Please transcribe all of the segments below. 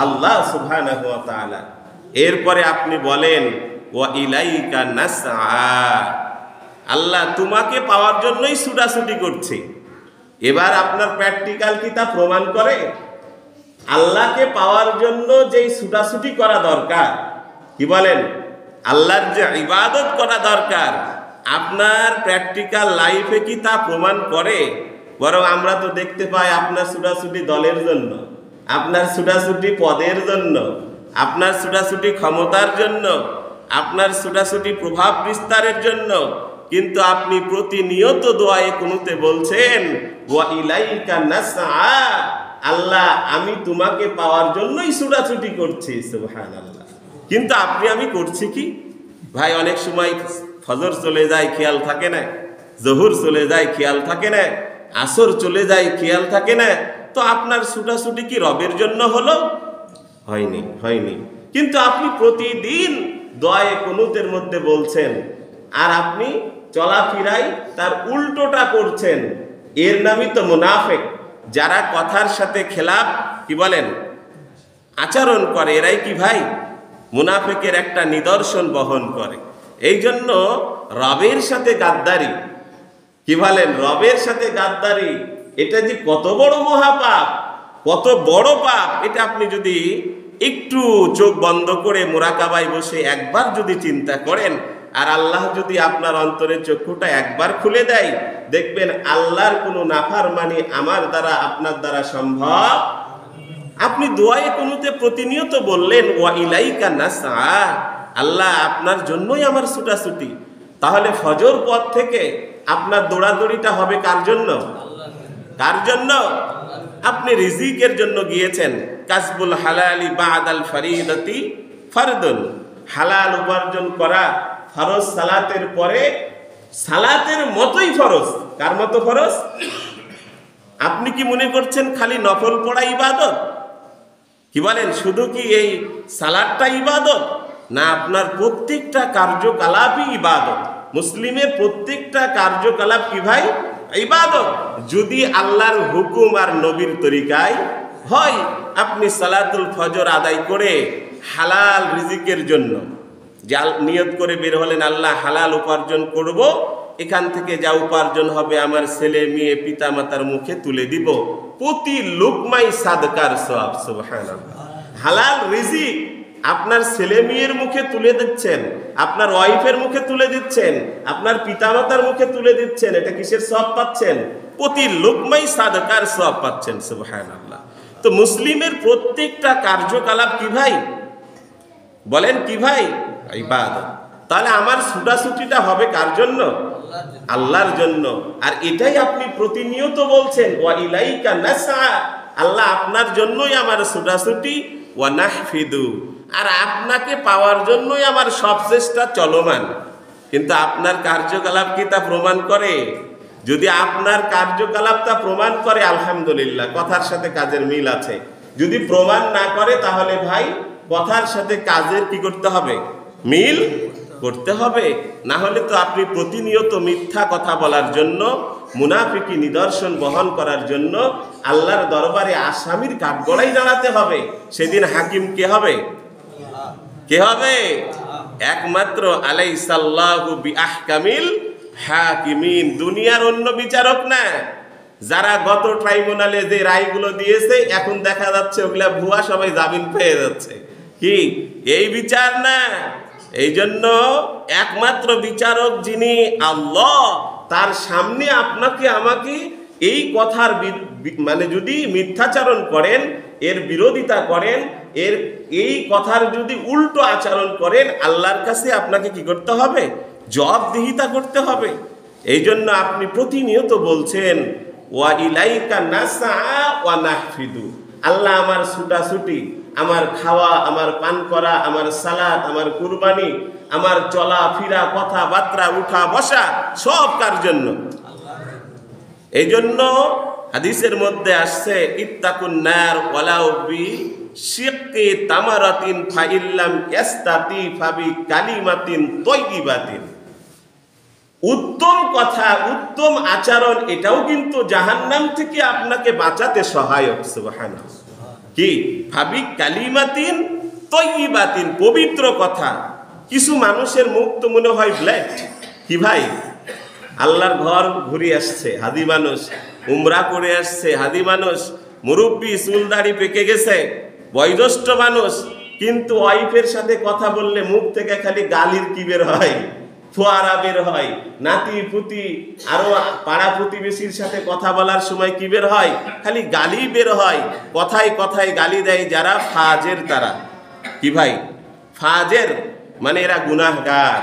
আল্লাহ সুবহানাহু ওয়া তাআলা। এরপরে আপনি বলেন ওয়া ইলাইকা নাসআ, আল্লাহ তোমাকে পাওয়ার জন্যই ছুটাছুটি করছি। এবার আপনার প্র্যাকটিক্যাল কি তা প্রমাণ করে? আল্লাহকে পাওয়ার জন্য যেই ছুটাছুটি করা দরকার, কি বলেন, আল্লাহর যে ইবাদত করা দরকার, আপনার প্র্যাকটিক্যাল লাইফে কি তা প্রমাণ করে? বরং আমরা তো দেখতে পাই আপনার ছুটাছুটি দলের জন্য, আপনার ছুটাছুটি পদের জন্য, আপনার ছুটাছুটি ক্ষমতার জন্য, আপনার ছুটাছুটি প্রভাব বিস্তারের জন্য। কিন্তু আপনি প্রতিনিয়ত দোয়ায়ে কুনুতে বলছেন ওয়া ইলাইকা নাসআ, আল্লাহ আমি তোমাকে পাওয়ার জন্যই ছুটাছুটি করছি। সুবহানাল্লাহ। কিন্তু আপনি আমি করছি কি ভাই? অনেক সময় ফজর চলে যায়, খেয়াল থাকে না, জোহর চলে যায়, খেয়াল থাকে না, আসর চলে যায়, খেয়াল থাকে না। তো আপনার ছুটাছুটি কি রবের জন্য হলো? হয়নি। কিন্তু আপনি প্রতিদিন দোয়ায়ে কুনুতের মধ্যে বলছেন, আর আপনি চলাফেরায় তার উল্টোটা করছেন। এর নামই তো মুনাফিক। যারা কথার সাথে খেলাফ, কি বলেন, আচরণ করে, এরাই কি ভাই মুনাফিকের একটা নিদর্শন বহন করে। এই জন্য রবের সাথে গাদ্দারি, কি বলেন, রবের সাথে গাদ্দারি, এটা যে কত বড় মহাপাপ, কত বড় পাপ, এটা আপনি যদি একটু চোখ বন্ধ করে মুরাকাবায় বসে একবার যদি চিন্তা করেন, আর আল্লাহ যদি আপনার অন্তরের চক্ষুটা একবার খুলে দেয়, দেখবেন আল্লাহর কোনো নাফরমানি আমার দ্বারা আপনার দ্বারা সম্ভব। আপনি দোয়ায়ে কুনুতে প্রতিনিয়ত বললেন ওয়া ইলাইকা নাসআ, আল্লাহ আপনার জন্যই আমার ছুটাছুটি। তাহলে ফজর পর থেকে আপনার দৌড়াদৌড়িটা হবে কার জন্য? কার জন্য? আপনি রিজিকের জন্য গিয়েছেন। কাসবুল হালালি বাদাল ফরিদাতি ফরদুন, হালাল উপার্জন করা ফরজ সালাতের পরে সালাতের মতোই ফরজ। কার মতো ফরজ? আপনি কি মনে করছেন খালি নফল পড়া ইবাদত? কি বলেন, শুধু কি এই সালাতটা ইবাদত? না, আপনার প্রত্যেকটা কার্যকলাপই ইবাদত। মুসলিমের প্রত্যেকটা কার্যকলাপ কি ভাই? ইবাদত। যদি আল্লাহর হুকুম আর নবীর তরিকায় হয়, আপনি সালাতুল ফজর আদায় করে হালাল রিজিকের জন্য যা নিয়ত করে বের হলেন, আল্লাহ হালাল উপার্জন করব, এখান থেকে যা উপার্জন হবে আমার ছেলে মেয়ে পিতা মাতার মুখে তুলে দিব, প্রতি লুকমাই সাদকার সওয়াব। সুবহানাল্লাহ। হালাল রিজিক আপনার ছেলে মেয়ের মুখে তুলে দিচ্ছেন, আপনার ওয়াইফের মুখে তুলে দিচ্ছেন, আপনার পিতামাতার মুখে তুলে দিচ্ছেন, এটা কিসের সওয়াব পাচ্ছেন? প্রতি লুকমাই সাদকার সওয়াব পাচ্ছেন। সুবহানাল্লাহ। তো মুসলিমের প্রত্যেকটা কার্যকলাপ কি ভাই? বলেন কি ভাই? ইবাদত। তাহলে আমার ছুটাছুটিটা হবে কার জন্য? আল্লাহর জন্য। আর এটাই আপনি প্রতিনিয়ত বলছেন ওয়া ইলাইকা নাসআ, আল্লাহ আপনার জন্যই আমার ছুটাছুটি, ওয়া নাহফিদু, আর আপনাকে পাওয়ার জন্যই আমার সব চেষ্টা চলমান। কিন্তু আপনার কার্যকলাপ কি তা প্রমাণ করে? যদি আপনার কার্যকলাপটা প্রমাণ করে, আলহামদুলিল্লাহ, কথার সাথে কাজের মিল আছে। যদি প্রমাণ না করে, তাহলে ভাই কথার সাথে কাজের কি করতে হবে? মিল করতে হবে। না হলে তো আপনি প্রতিনিয়ত মিথ্যা কথা বলার জন্য, মুনাফিকি নিদর্শন বহন করার জন্য আল্লাহর দরবারে আসামির কাঠগড়াই দাঁড়াতে হবে। সেদিন হাকিম কে হবে? কে হবে? একমাত্র আলাইসাল্লাহু বিআহকামিল হাকিমিন, দুনিয়ার অন্য বিচারক না। যারা গত ট্রাইব্যুনালে যে রায়গুলো দিয়েছে, এখন দেখা যাচ্ছে ওগুলা ভুয়া, সবাই জামিন পেয়ে যাচ্ছে। কি এই বিচার না? এই জন্য একমাত্র বিচারক যিনি আল্লাহ, তার সামনে আপনাকে আমাকে এই কথার মানে যদি মিথ্যাচারণ করেন, এর বিরোধিতা করেন, এই কথার যদি উল্টো আচরণ করেন, আল্লাহর কাছে আপনাকে কি করতে হবে? জবাবদিহিতা করতে হবে। এই জন্য আপনি প্রতিনিয়ত বলছেন ওয়া ইলাইকা নাসআ ওয়া নাহফিদু, আল্লাহ আমার ছুটাছুটি, আমার খাওয়া, আমার পান করা, আমার সালাত, আমার কুরবানি, আমার চলা ফিরা, কথাবার্তা, উঠা বসা, সব কার জন্য? এই জন্য হাদিসের মধ্যে আসছে ইত্তাকুন নার ওয়ালাউ বি শিক্কি তামারাতিন ফাইল্লাম ইয়াস্তাতি ফাবি কালিমাতিন তাইয়িবাতিন। উত্তম কথা, উত্তম আচরণ, এটাও কিন্তু জাহান্নাম থেকে আপনাকে বাঁচাতে সহায়ক। সুবহানাল্লাহ। কি ভাবি কালিমাতিন তয়্যিবাতিন, পবিত্র কথা। কিছু মানুষের মুখ তো মনে হয় ব্ল্যাক। কি ভাই, আল্লাহর ঘর ঘুরে আসছে হাদি মানুষ, উমরা করে আসছে হাদি মানুষ, মুরব্বী চুলদাড়ি পেকে গেছে, বয়োজ্যেষ্ঠ মানুষ, কিন্তু ওয়াইফের সাথে কথা বললে মুখ থেকে খালি গালির কি বের হয়, ফোয়ারা বের হয়। নাতি পুতি আরো পাড়া প্রতিবেশীর সাথে কথা বলার সময় কি বের হয়, খালি গালি বের হয়। কথায় কথায় গালি দেয় যারা ফাজের, তারা কি ভাই ফাজের, মানে এরা গুনাহগার।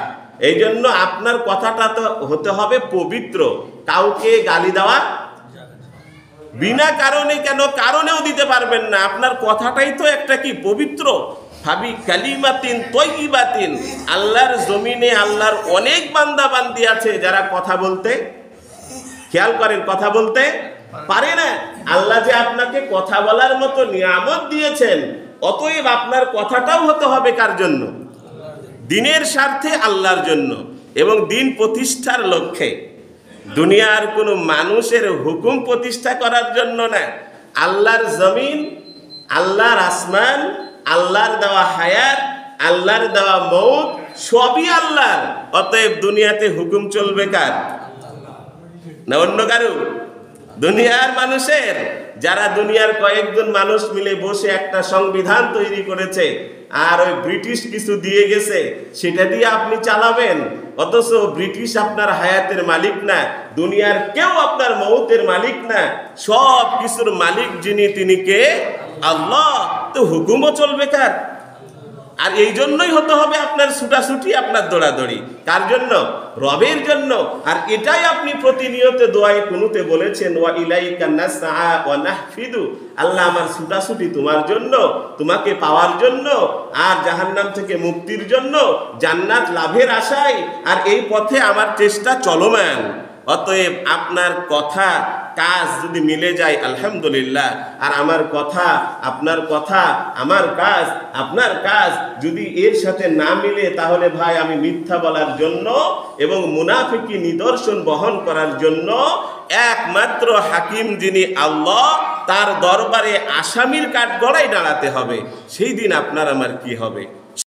এই জন্য আপনার কথাটা তো হতে হবে পবিত্র, কাউকে গালি দেওয়া বিনা কারণে, কেন কারণেও দিতে পারবেন না। আপনার কথাটাই তো একটা কি পবিত্র। ভাবি কালিমাতিন তয়্যিবাতিন, আল্লাহর জমিনে আল্লাহর অনেক বান্দা বান্দি আছে যারা কথা বলতে, খেয়াল করেন, কথা বলতে পারে না। আল্লাহ যে আপনাকে কথা বলার মতো নিয়ামত দিয়েছেন, অতএব আপনার কথাটাও হতে হবে কার জন্য? দিনের স্বার্থে, আল্লাহর জন্য এবং দিন প্রতিষ্ঠার লক্ষ্যে। দুনিয়ার কোনো মানুষের হুকুম প্রতিষ্ঠা করার জন্য না। আল্লাহর জমিন, আল্লাহর আসমান, আল্লাহর দেওয়া হায়াত, আল্লাহর দেওয়া মৌত সবই আল্লাহর। অতএব দুনিয়াতে হুকুম চলবে কার? না অন্য কারো? দুনিয়ার মানুষের। যারা দুনিয়ার কয়েকজন মানুষ মিলে বসে একটা সংবিধান তৈরি করেছে, আর ওই ব্রিটিশ কিছু দিয়ে গেছে, সেটা দিয়ে আপনি চালাবেন। অথচ ব্রিটিশ আপনার হায়াতের মালিক না, দুনিয়ার কেউ আপনার মৌতের মালিক না। সব কিছুর মালিক যিনি, তিনি কে? আল্লাহ। তো হুকুমও চলবে কার? আর এই জন্যই হতে হবে আপনার ছুটাছুটি, আপনার দৌড়াদৌড়ি। কার জন্য? রবের জন্য। আর এটাই আপনি প্রতিনিয়ত দোয়ায়ে কুনুতে বলেছেন, ওয়া ইলাইকা নাসআ ওয়া নাহফিদু, আল্লাহ আমার ছুটাছুটি তোমার জন্য, তোমাকে পাওয়ার জন্য, আর জাহান্নাম থেকে মুক্তির জন্য, জান্নাত লাভের আশায়, আর এই পথে আমার চেষ্টা চলমান। অতএব আপনার কথা কাজ যদি মিলে যায় আলহামদুলিল্লাহ, আর আমার কথা আপনার কথা, আমার কাজ আপনার কাজ যদি এর সাথে না মিলে, তাহলে ভাই আমি মিথ্যা বলার জন্য এবং মুনাফিকি নিদর্শন বহন করার জন্য একমাত্র হাকিম যিনি আল্লাহ, তার দরবারে আসামির কাঠগড়ায় দাঁড়াতে হবে। সেই দিন আপনার আমার কি হবে?